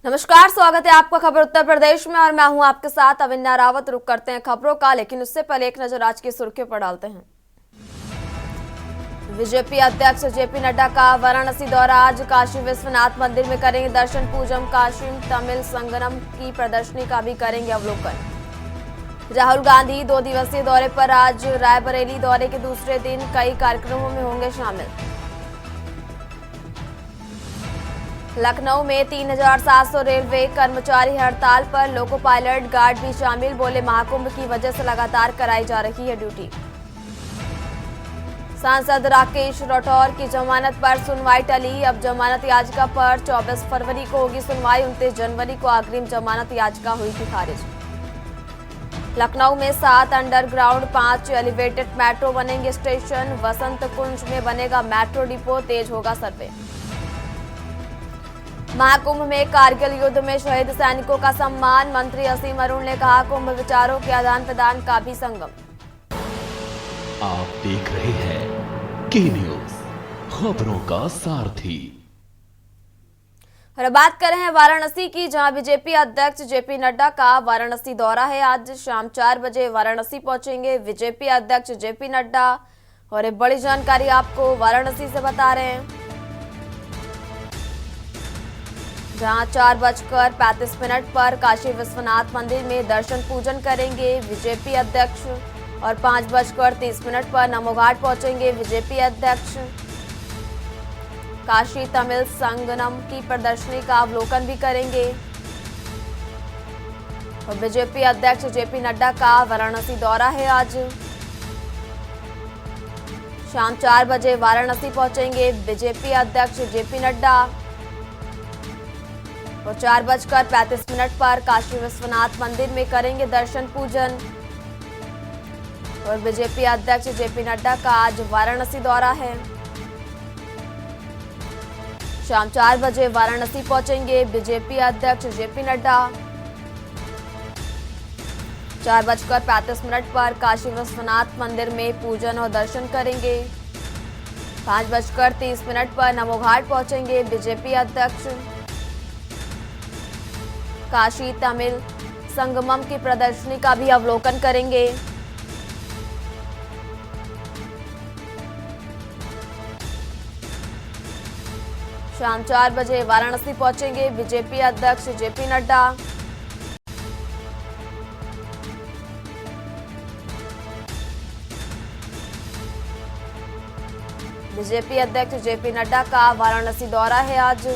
नमस्कार, स्वागत है आपका खबर उत्तर प्रदेश में और मैं हूं आपके साथ अविन्या रावत। रुक करते हैं खबरों का, लेकिन उससे पहले एक नजर आज की सुर्खियों पर डालते हैं। बीजेपी अध्यक्ष जेपी नड्डा का वाराणसी दौरा। आज काशी विश्वनाथ मंदिर में करेंगे दर्शन पूजन। काशी तमिल संगम की प्रदर्शनी का भी करेंगे अवलोकन। राहुल गांधी 2 दिवसीय दौरे पर आज रायबरेली। दौरे के दूसरे दिन कई कार्यक्रमों में होंगे शामिल। लखनऊ में 3700 रेलवे कर्मचारी हड़ताल पर। लोको पायलट गार्ड भी शामिल। बोले महाकुंभ की वजह से लगातार कराई जा रही है ड्यूटी। सांसद राकेश राठौर की जमानत पर सुनवाई टली। अब जमानत याचिका पर 24 फरवरी को होगी सुनवाई। 29 जनवरी को अग्रिम जमानत याचिका हुई थी खारिज। लखनऊ में 7 अंडरग्राउंड 5 एलिवेटेड मेट्रो बनेंगे स्टेशन। वसंत कुंज में बनेगा मेट्रो डिपो। तेज होगा सर्वे। महाकुंभ में कारगिल युद्ध में शहीद सैनिकों का सम्मान। मंत्री असीम अरुण ने कहा, कुंभ विचारों के आदान प्रदान का भी संगम। आप देख रहे हैं के न्यूज, खबरों का सारथी। और अब बात कर रहे हैं वाराणसी की, जहां बीजेपी अध्यक्ष जेपी नड्डा का वाराणसी दौरा है। आज शाम 4 बजे वाराणसी पहुंचेंगे बीजेपी अध्यक्ष जेपी नड्डा। और एक बड़ी जानकारी आपको वाराणसी से बता रहे हैं, जहां 4:35 पर काशी विश्वनाथ मंदिर में दर्शन पूजन करेंगे बीजेपी अध्यक्ष। और 5:30 पर नमो घाट पहुंचेंगे बीजेपी अध्यक्ष। काशी तमिल संगम की प्रदर्शनी का अवलोकन भी करेंगे। और बीजेपी अध्यक्ष जेपी नड्डा का वाराणसी दौरा है। आज शाम 4 बजे वाराणसी पहुंचेंगे बीजेपी अध्यक्ष जेपी नड्डा। और 4:35 पर काशी विश्वनाथ मंदिर में करेंगे दर्शन पूजन। और बीजेपी अध्यक्ष जेपी नड्डा का आज वाराणसी दौरा है। शाम 4 बजे वाराणसी पहुंचेंगे बीजेपी अध्यक्ष जेपी नड्डा। 4:35 पर काशी विश्वनाथ मंदिर में पूजन और दर्शन करेंगे। 5:30 पर नमो घाट पहुंचेंगे बीजेपी अध्यक्ष। काशी तमिल संगमम की प्रदर्शनी का भी अवलोकन करेंगे। शाम 4 बजे वाराणसी पहुंचेंगे बीजेपी अध्यक्ष जेपी नड्डा। बीजेपी अध्यक्ष जेपी नड्डा का वाराणसी दौरा है। आज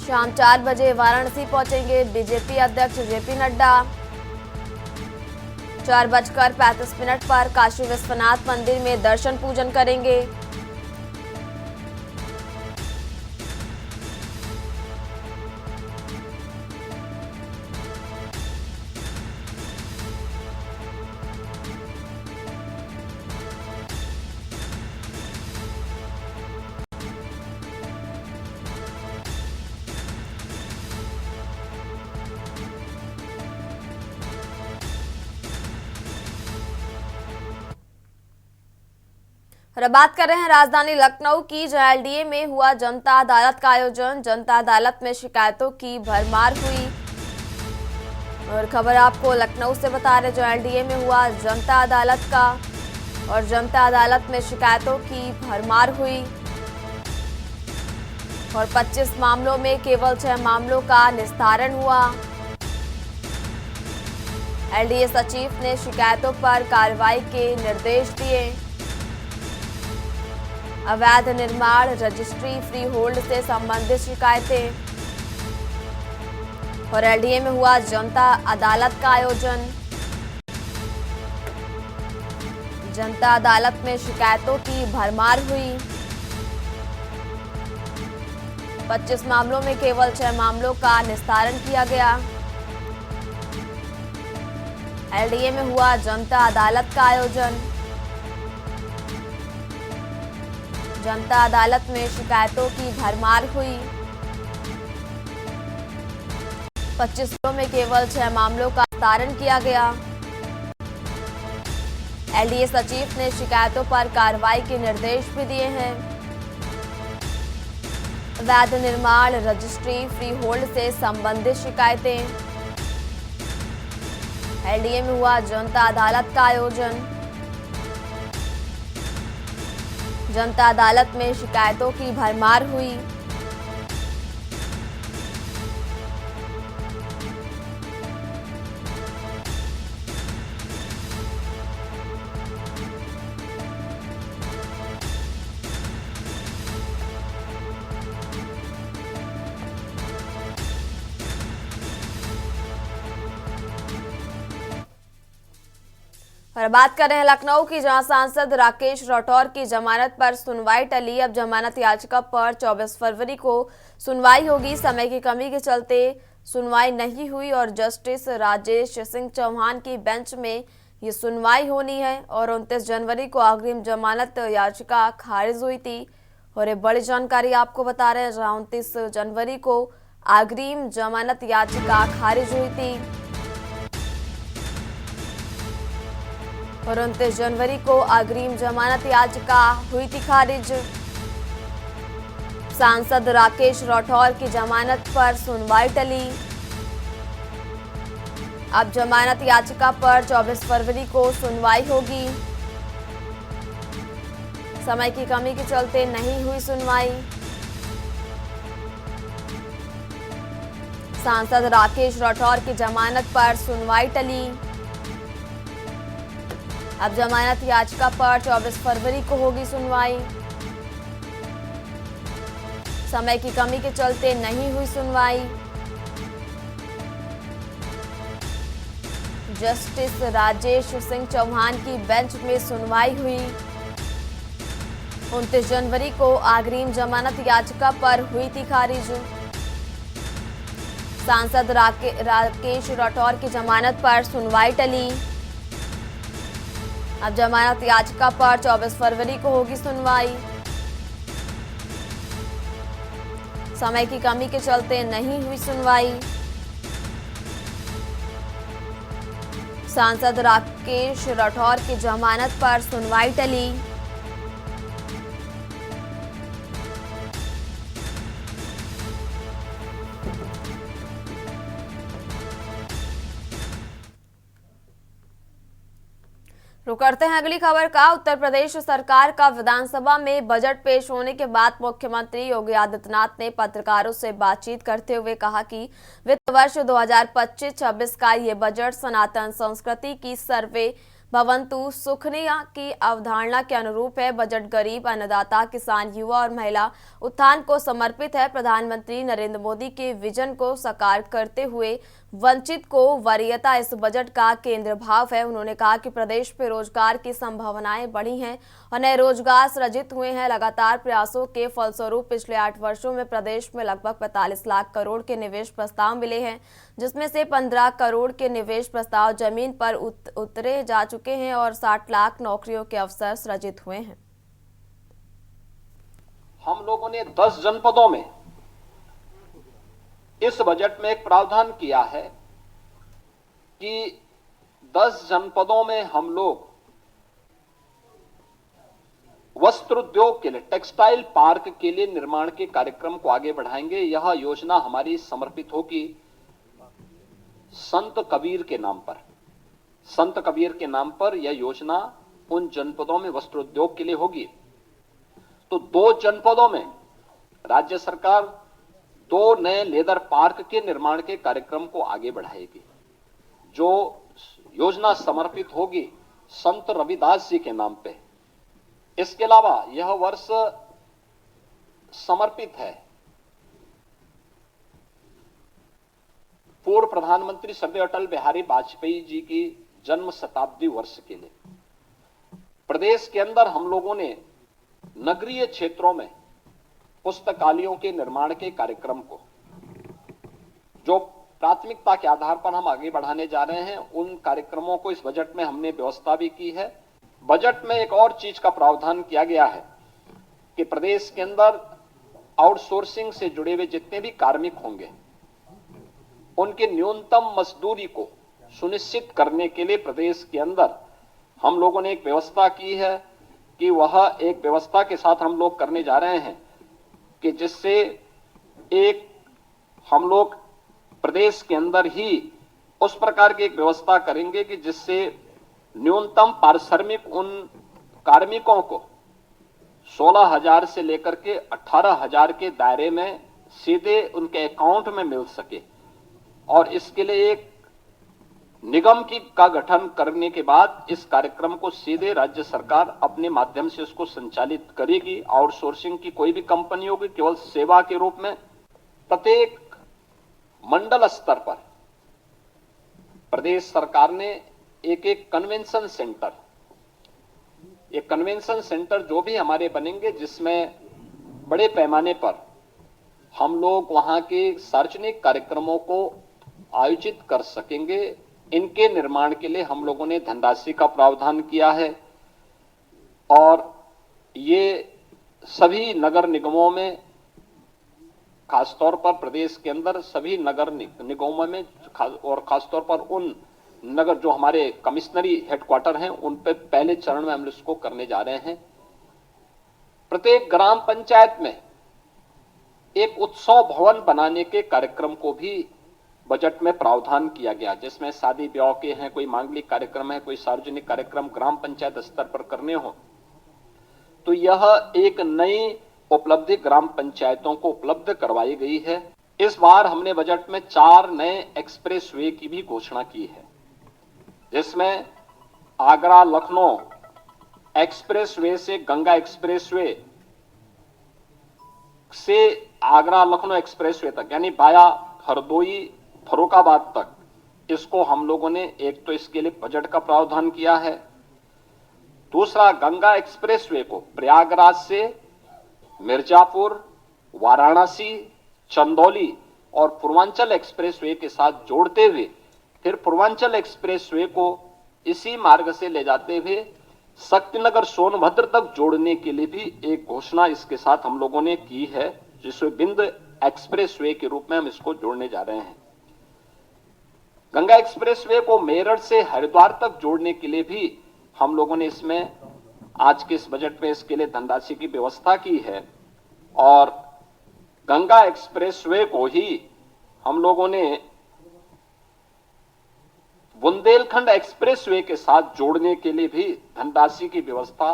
शाम 4 बजे वाराणसी पहुंचेंगे बीजेपी अध्यक्ष जेपी नड्डा। 4:35 पर काशी विश्वनाथ मंदिर में दर्शन पूजन करेंगे। और अब बात कर रहे हैं राजधानी लखनऊ की, जहां एलडीए में हुआ जनता अदालत का आयोजन। जनता अदालत में शिकायतों की भरमार हुई। और खबर आपको लखनऊ से बता रहे, जो एलडीए में हुआ जनता अदालत का। और जनता अदालत में शिकायतों की भरमार हुई। और 25 मामलों में केवल 6 मामलों का निस्तारण हुआ। एलडीए सचिव ने शिकायतों पर कार्रवाई के निर्देश दिए। अवैध निर्माण, रजिस्ट्री, फ्री होल्ड से संबंधित शिकायतें। और एलडीए में हुआ जनता अदालत का आयोजन। जनता अदालत में शिकायतों की भरमार हुई। 25 मामलों में केवल 6 मामलों का निस्तारण किया गया। एलडीए में हुआ जनता अदालत का आयोजन। जनता अदालत में शिकायतों की भरमार हुई। 25 मामलों में केवल 6 मामलों का निस्तारण किया गया। एलडीए सचिव ने शिकायतों पर कार्रवाई के निर्देश भी दिए हैं। अवैध निर्माण रजिस्ट्री फ्री होल्ड से संबंधित शिकायतें। एलडीए में हुआ जनता अदालत का आयोजन। जनता अदालत में शिकायतों की भरमार हुई। और बात कर रहे हैं लखनऊ की, जहां सांसद राकेश राठौर की जमानत पर सुनवाई टली। अब जमानत याचिका पर 24 फरवरी को सुनवाई होगी। समय की कमी के चलते सुनवाई नहीं हुई और जस्टिस राजेश सिंह चौहान की बेंच में ये सुनवाई होनी है। और 29 जनवरी को अग्रिम जमानत याचिका खारिज हुई थी। और ये बड़ी जानकारी आपको बता रहे हैं, जहां 29 जनवरी को अग्रिम जमानत याचिका खारिज हुई थी और 29 जनवरी को अग्रिम जमानत याचिका हुई थी खारिज। सांसद राकेश राठौर की जमानत पर सुनवाई टली। अब जमानत याचिका पर 24 फरवरी को सुनवाई होगी। समय की कमी के चलते नहीं हुई सुनवाई। सांसद राकेश राठौर की जमानत पर सुनवाई टली। अब जमानत याचिका पर 24 फरवरी को होगी सुनवाई। समय की कमी के चलते नहीं हुई सुनवाई। जस्टिस राजेश सिंह चौहान की बेंच में सुनवाई हुई। 29 जनवरी को अग्रिम जमानत याचिका पर हुई थी खारिज। सांसद राकेश राठौर की जमानत पर सुनवाई टली। अब जमानत याचिका पर 24 फरवरी को होगी सुनवाई। समय की कमी के चलते नहीं हुई सुनवाई। सांसद राकेश राठौर की जमानत पर सुनवाई टली। रुक करते हैं अगली खबर का। उत्तर प्रदेश सरकार का विधानसभा में बजट पेश होने के बाद मुख्यमंत्री योगी आदित्यनाथ ने पत्रकारों से बातचीत करते हुए कहा कि वित्त वर्ष 2025-26 का ये बजट सनातन संस्कृति की सर्वे भवंतु सुखनिया की अवधारणा के अनुरूप है। बजट गरीब, अन्नदाता, किसान, युवा और महिला उत्थान को समर्पित है। प्रधानमंत्री नरेंद्र मोदी के विजन को साकार करते हुए वंचित को वरीयता इस बजट का केंद्र भाव है। उन्होंने कहा कि प्रदेश में रोजगार की संभावनाएं बढ़ी हैं और नए रोजगार सृजित हुए हैं। लगातार प्रयासों के फलस्वरूप पिछले 8 वर्षों में प्रदेश में लगभग 45 लाख करोड़ के निवेश प्रस्ताव मिले हैं, जिसमें से 15 करोड़ के निवेश प्रस्ताव जमीन पर उतरे जा चुके हैं और 60 लाख नौकरियों के अवसर सृजित हुए हैं। हम लोगों ने 10 जनपदों में इस बजट में एक प्रावधान किया है कि 10 जनपदों में हम लोग वस्त्र उद्योग के लिए, टेक्सटाइल पार्क के लिए निर्माण के कार्यक्रम को आगे बढ़ाएंगे। यह योजना हमारी समर्पित होगी संत कबीर के नाम पर। संत कबीर के नाम पर यह योजना उन जनपदों में वस्त्र उद्योग के लिए होगी। तो 2 जनपदों में राज्य सरकार 2 नए लेदर पार्क के निर्माण के कार्यक्रम को आगे बढ़ाएगी। जो योजना समर्पित होगी संत रविदास जी के नाम पे। इसके अलावा यह वर्ष समर्पित है पूर्व प्रधानमंत्री स्वर्गीय अटल बिहारी वाजपेयी जी की जन्म शताब्दी वर्ष के लिए। प्रदेश के अंदर हम लोगों ने नगरीय क्षेत्रों में पुस्तकालयों के निर्माण के कार्यक्रम को, जो प्राथमिकता के आधार पर हम आगे बढ़ाने जा रहे हैं, उन कार्यक्रमों को इस बजट में हमने व्यवस्था भी की है। बजट में एक और चीज का प्रावधान किया गया है कि प्रदेश के अंदर आउटसोर्सिंग से जुड़े हुए जितने भी कार्मिक होंगे उनके न्यूनतम मजदूरी को सुनिश्चित करने के लिए प्रदेश के अंदर हम लोगों ने एक व्यवस्था की है कि वह एक व्यवस्था के साथ हम लोग करने जा रहे हैं कि जिससे एक हम लोग प्रदेश के अंदर ही उस प्रकार की एक व्यवस्था करेंगे कि जिससे न्यूनतम पारिश्रमिक उन कार्मिकों को 16,000 से लेकर के 18,000 के दायरे में सीधे उनके अकाउंट में मिल सके। और इसके लिए एक निगम का गठन करने के बाद इस कार्यक्रम को सीधे राज्य सरकार अपने माध्यम से उसको संचालित करेगी। आउटसोर्सिंग की कोई भी कंपनी होगी, केवल सेवा के रूप में प्रत्येक मंडल स्तर पर प्रदेश सरकार ने एक कन्वेंशन सेंटर जो भी हमारे बनेंगे, जिसमें बड़े पैमाने पर हम लोग वहां के सार्वजनिक कार्यक्रमों को आयोजित कर सकेंगे। इनके निर्माण के लिए हम लोगों ने धनराशि का प्रावधान किया है और ये सभी नगर निगमों में, खासतौर पर प्रदेश के अंदर सभी नगर निगमों में और खासतौर पर उन नगर जो हमारे कमिश्नरी हेडक्वार्टर हैं, उन पे पहले चरण में हम इसको करने जा रहे हैं। प्रत्येक ग्राम पंचायत में एक उत्सव भवन बनाने के कार्यक्रम को भी बजट में प्रावधान किया गया, जिसमें शादी ब्याह के हैं, कोई मांगलिक कार्यक्रम है, कोई सार्वजनिक कार्यक्रम ग्राम पंचायत स्तर पर करने हो, तो यह एक नई उपलब्धि ग्राम पंचायतों को उपलब्ध करवाई गई है। इस बार हमने बजट में 4 नए एक्सप्रेस वे की भी घोषणा की है, जिसमें आगरा लखनऊ एक्सप्रेस वे से गंगा एक्सप्रेस वे से आगरा लखनऊ एक्सप्रेस वे तक, यानी बाया हरदोई फर्रुखाबाद तक, इसको हम लोगों ने एक तो इसके लिए बजट का प्रावधान किया है। दूसरा, गंगा एक्सप्रेस वे को प्रयागराज से मिर्जापुर, वाराणसी, चंदौली और पूर्वांचल एक्सप्रेस वे के साथ जोड़ते हुए फिर पूर्वांचल एक्सप्रेस वे को इसी मार्ग से ले जाते हुए शक्तिनगर सोनभद्र तक जोड़ने के लिए भी एक घोषणा इसके साथ हम लोगों ने की है, जिसमें विंध्य एक्सप्रेस वे के रूप में हम इसको जोड़ने जा रहे हैं। गंगा एक्सप्रेस वे को मेरठ से हरिद्वार तक जोड़ने के लिए भी हम लोगों ने इसमें आज के इस बजट में इसके लिए धनराशि की व्यवस्था की है। और गंगा एक्सप्रेस वे को ही हम लोगों ने बुंदेलखंड एक्सप्रेस वे के साथ जोड़ने के लिए भी धनराशि की व्यवस्था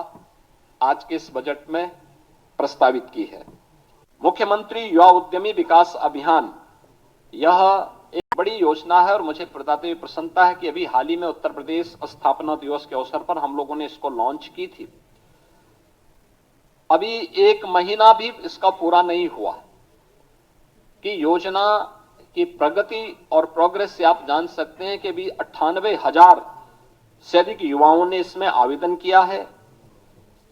आज के इस बजट में प्रस्तावित की है। मुख्यमंत्री युवा उद्यमी विकास अभियान, यह एक बड़ी योजना है और मुझे बताते हुए प्रसन्नता है कि अभी हाल ही में उत्तर प्रदेश स्थापना दिवस के अवसर पर हम लोगों ने इसको लॉन्च की थी। अभी 1 महीना भी इसका पूरा नहीं हुआ कि योजना की प्रगति और प्रोग्रेस से आप जान सकते हैं कि अभी 98,000 से अधिक युवाओं ने इसमें आवेदन किया है।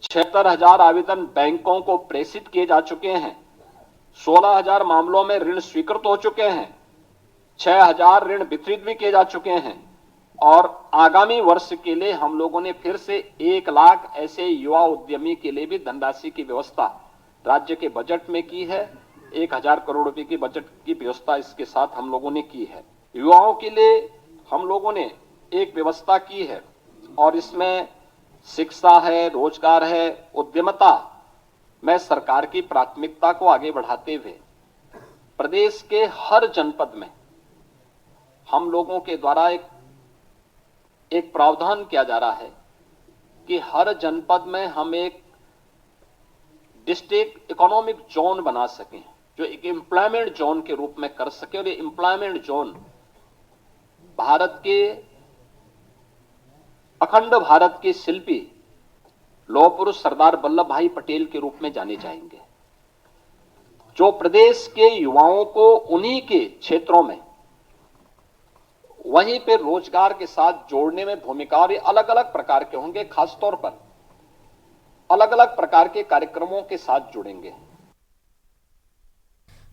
76,000 आवेदन बैंकों को प्रेषित किए जा चुके हैं। 16,000 मामलों में ऋण स्वीकृत हो चुके हैं। 6,000 ऋण वितरित भी किए जा चुके हैं। और आगामी वर्ष के लिए हम लोगों ने फिर से 1 लाख ऐसे युवा उद्यमी के लिए भी धनराशि की व्यवस्था राज्य के बजट में की है। 1,000 करोड़ रुपए की बजट की व्यवस्था इसके साथ हम लोगों ने की है। युवाओं के लिए हम लोगों ने एक व्यवस्था की है और इसमें शिक्षा है, रोजगार है, उद्यमता में सरकार की प्राथमिकता को आगे बढ़ाते हुए प्रदेश के हर जनपद में हम लोगों के द्वारा एक प्रावधान किया जा रहा है कि हर जनपद में हम एक डिस्ट्रिक्ट इकोनॉमिक जोन बना सकें, जो एक एम्प्लॉयमेंट जोन के रूप में कर सके। और ये एम्प्लॉयमेंट जोन भारत के अखंड भारत के शिल्पी लौह पुरुष सरदार वल्लभ भाई पटेल के रूप में जाने जाएंगे, जो प्रदेश के युवाओं को उन्हीं के क्षेत्रों में वहीं पे रोजगार के साथ जोड़ने में भूमिका, और ये अलग अलग प्रकार के होंगे, खासतौर पर अलग अलग प्रकार के कार्यक्रमों के साथ जुड़ेंगे।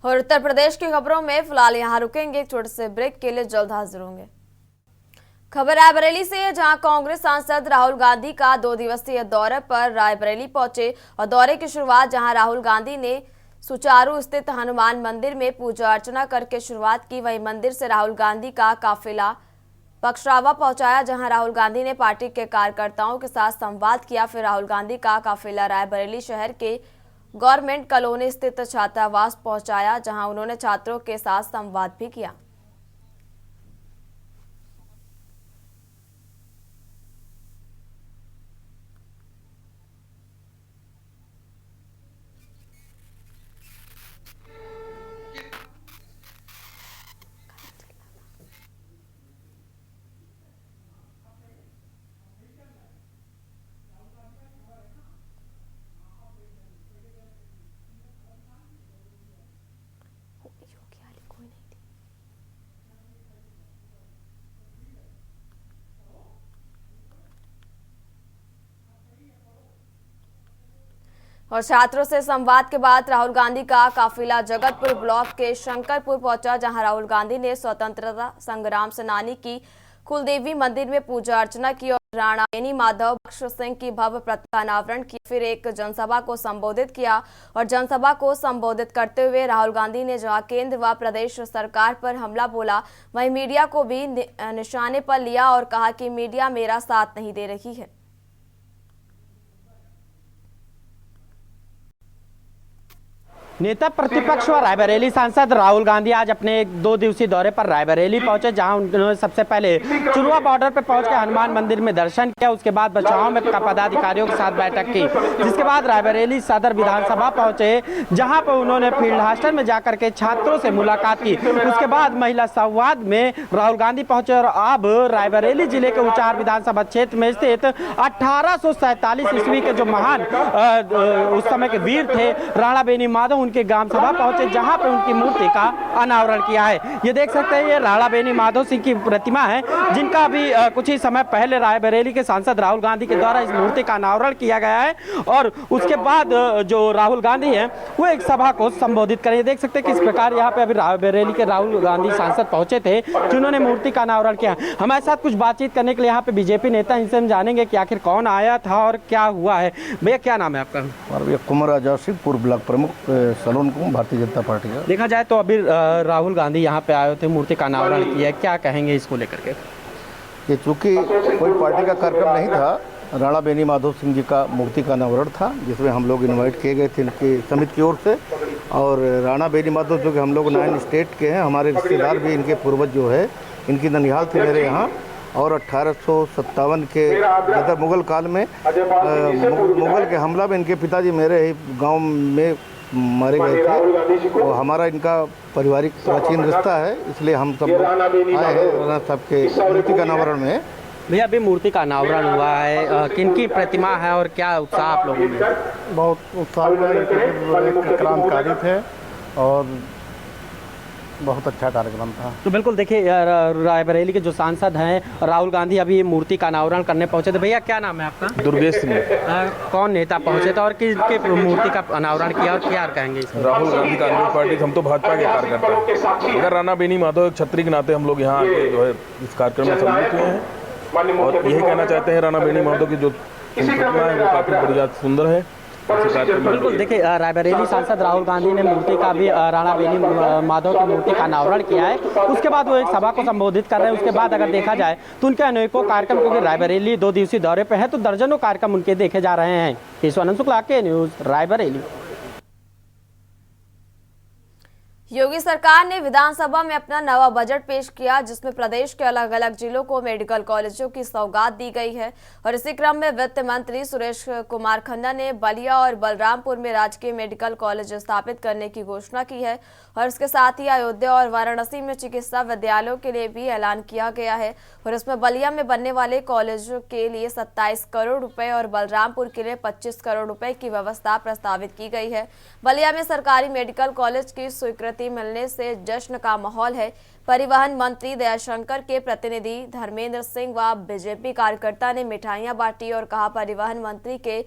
और उत्तर प्रदेश की खबरों में फिलहाल यहां रुकेंगे, एक छोटे से ब्रेक के लिए जल्द हाजिर होंगे। खबर रायबरेली से है, जहां कांग्रेस सांसद राहुल गांधी का 2 दिवसीय दौरे पर रायबरेली पहुंचे और दौरे की शुरुआत जहां राहुल गांधी ने सुचारू स्थित हनुमान मंदिर में पूजा अर्चना करके शुरुआत की, वहीं मंदिर से राहुल गांधी का काफिला पक्षरावा पहुंचाया, जहां राहुल गांधी ने पार्टी के कार्यकर्ताओं के साथ संवाद किया। फिर राहुल गांधी का काफिला रायबरेली शहर के गवर्नमेंट कॉलोनी स्थित छात्रावास पहुंचाया, जहां उन्होंने छात्रों के साथ संवाद भी किया। और छात्रों से संवाद के बाद राहुल गांधी का काफिला जगतपुर ब्लॉक के शंकरपुर पहुंचा, जहां राहुल गांधी ने स्वतंत्रता संग्राम सेनानी की कुलदेवी मंदिर में पूजा अर्चना की और राणा बेनी माधव बख्श सिंह की भव्य प्रतिमा का अनावरण किया। फिर एक जनसभा को संबोधित किया और जनसभा को संबोधित करते हुए राहुल गांधी ने जहां केंद्र व प्रदेश सरकार पर हमला बोला, वहीं मीडिया को भी निशाने पर लिया और कहा कि मीडिया मेरा साथ नहीं दे रही है। नेता प्रतिपक्ष व रायबरेली सांसद राहुल गांधी आज अपने 2 दिवसीय दौरे पर रायबरेली पहुंचे, जहां उन्होंने सबसे पहले चुरुआ बॉर्डर पर पहुंचकर हनुमान मंदिर में दर्शन किया। उसके बाद बचाव में पदाधिकारियों के साथ बैठक की, जिसके बाद रायबरेली सदर विधानसभा पहुंचे, जहां पर उन्होंने फील्ड हॉस्टल में जाकर के छात्रों से मुलाकात की। उसके बाद महिला संवाद में राहुल गांधी पहुंचे और अब रायबरेली जिले के उचार विधानसभा क्षेत्र में स्थित 1847 ईस्वी के जो महान उस समय के वीर थे राणा बेनी माधव, उनके ग्राम सभा पहुंचे, जहां पर उनकी मूर्ति का अनावरण किया है। ये देख सकते हैं, ये राणा बेनी माधव सिंह की प्रतिमा है, जिनका भी कुछ ही समय पहले रायबरेली के सांसद राहुल गांधी के द्वारा इस मूर्ति का अनावरण किया गया है। और उसके बाद जो राहुल गांधी है वो एक सभा को संबोधित करें। देख सकते हैं किस प्रकार यहाँ पे अभी रायबरेली के राहुल गांधी सांसद पहुंचे थे, जिन्होंने मूर्ति का अनावरण किया। हमारे साथ कुछ बातचीत करने के लिए यहाँ पे बीजेपी नेता, इनसे हम जानेंगे कि आखिर कौन आया था और क्या हुआ है। भैया क्या नाम है आपका? कुमार आजाद सिंह, पूर्व ब्लॉक प्रमुख सलोन को भारतीय जनता पार्टी का। देखा जाए तो अभी राहुल गांधी यहाँ पे आए थे, मूर्ति का अनावरण किया है, क्या कहेंगे इसको लेकर के? ये चूँकि कोई पार्टी का कार्यक्रम नहीं था, राणा बेनी माधव सिंह जी का मूर्ति का अनावरण था, जिसमें हम लोग इनवाइट किए गए थे इनकी समिति की ओर से। और राणा बेनी माधव जो कि हम लोग 9 स्टेट के हैं, हमारे रिश्तेदार भी, इनके पूर्वज जो है इनकी ननिहाल थी मेरे यहाँ। और 1857 के जब मुगल काल में मुगल के हमला में इनके पिताजी मेरे ही गांव में मारे गए थे। तो हमारा इनका पारिवारिक प्राचीन रिश्ता है, इसलिए हम सब आए हैं सबके मूर्ति का अनावरण में। भैया अभी मूर्ति का अनावरण हुआ है, किनकी प्रतिमा है और क्या उत्साह आप लोगों में? बहुत उत्साह में, क्रांतिकारी थे और बहुत अच्छा कार्यक्रम था। तो बिल्कुल देखिए, रायबरेली के जो सांसद हैं राहुल गांधी अभी मूर्ति का अनावरण करने पहुंचे थे। भैया क्या नाम है आपका? दुर्गेश सिंह। कौन नेता पहुंचे थे और किसके मूर्ति का अनावरण किया और क्या कहेंगे? राहुल गांधी कांग्रेस पार्टी, हम तो भाजपा के कार्यकर्ता हैं। अगर राणा बेनी माधव एक छत्री के नाते हम लोग यहाँ आके जो है इस कार्यक्रम में सम्मिलित हुए हैं और यही कहना चाहते हैं, राणा बेनी माधव की जो प्रतिमा है वो काफ़ी बढ़िया सुंदर है। बिल्कुल देखिए, रायबरेली सांसद राहुल गांधी ने मूर्ति का भी राणा बेनी माधव की मूर्ति का अनावरण किया है। उसके बाद वो एक सभा को संबोधित कर रहे हैं। उसके बाद अगर देखा जाए तो उनके अनेकों कार्यक्रम, क्योंकि रायबरेली 2 दिवसीय दौरे पे है, तो दर्जनों कार्यक्रम उनके देखे जा रहे हैं। ईश्वरन शुक्ला के न्यूज़ रायबरेली। योगी सरकार ने विधानसभा में अपना नवा बजट पेश किया, जिसमें प्रदेश के अलग अलग जिलों को मेडिकल कॉलेजों की सौगात दी गई है। और इसी क्रम में वित्त मंत्री सुरेश कुमार खन्ना ने बलिया और बलरामपुर में राजकीय मेडिकल कॉलेज स्थापित करने की घोषणा की है। और इसके साथ ही अयोध्या और वाराणसी में चिकित्सा विद्यालयों के लिए भी ऐलान किया गया है। और इसमें बलिया में बनने वाले कॉलेजों के लिए 27 करोड़ रुपए और बलरामपुर के लिए 25 करोड़ रुपए की व्यवस्था प्रस्तावित की गई है। बलिया में सरकारी मेडिकल कॉलेज की स्वीकृति मिलने से जश्न का माहौल है। परिवहन मंत्री दयाशंकर के प्रतिनिधि धर्मेंद्र सिंह व बीजेपी कार्यकर्ता ने मिठाइयां बांटी और कहा, परिवहन मंत्री के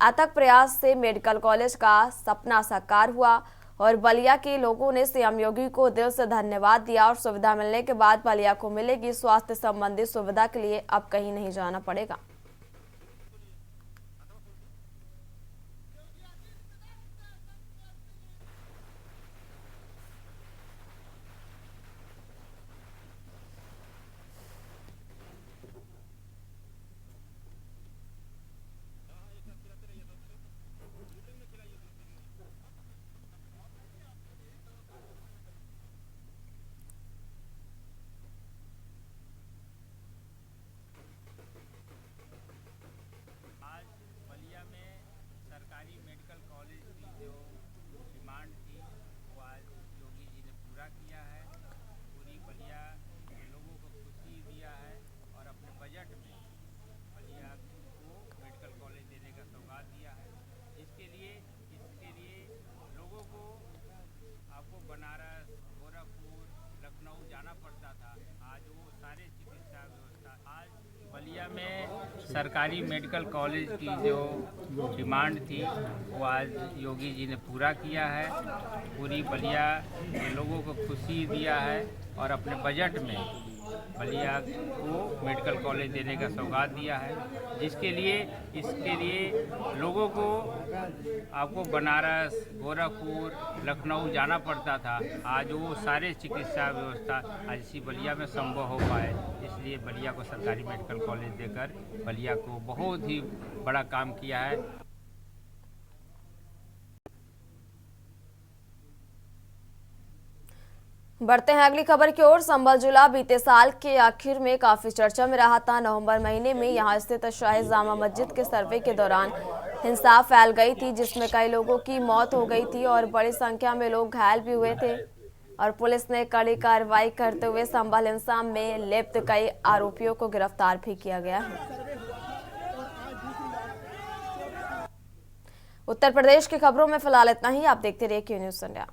अथक प्रयास से मेडिकल कॉलेज का सपना साकार हुआ। और बलिया के लोगों ने सीएम योगी को दिल से धन्यवाद दिया और सुविधा मिलने के बाद बलिया को मिलेगी स्वास्थ्य संबंधी सुविधा के लिए अब कहीं नहीं जाना पड़ेगा। सारे चिकित्सा व्यवस्था आज बलिया में सरकारी मेडिकल कॉलेज की जो डिमांड थी वो आज योगी जी ने पूरा किया है। पूरी बलिया के लोगों को खुशी दिया है और अपने बजट में बलिया को मेडिकल कॉलेज देने का सौगात दिया है, जिसके लिए इसके लिए लोगों को आपको बनारस, गोरखपुर, लखनऊ जाना पड़ता था। आज वो सारे चिकित्सा व्यवस्था आज इसी बलिया में संभव हो पाए, इसलिए बलिया को सरकारी मेडिकल कॉलेज देकर बलिया को बहुत ही बड़ा काम किया है। बढ़ते हैं अगली खबर की ओर। संभल जिला बीते साल के आखिर में काफी चर्चा में रहा था। नवंबर महीने में यहां स्थित शाही जामा मस्जिद के सर्वे के दौरान हिंसा फैल गई थी, जिसमें कई लोगों की मौत हो गई थी और बड़ी संख्या में लोग घायल भी हुए थे और पुलिस ने कड़ी कार्रवाई करते हुए संभल हिंसा में लिप्त कई आरोपियों को गिरफ्तार भी किया गया है। उत्तर प्रदेश की खबरों में फिलहाल इतना ही। आप देखते रहिए क्यू न्यूज़ इंडिया।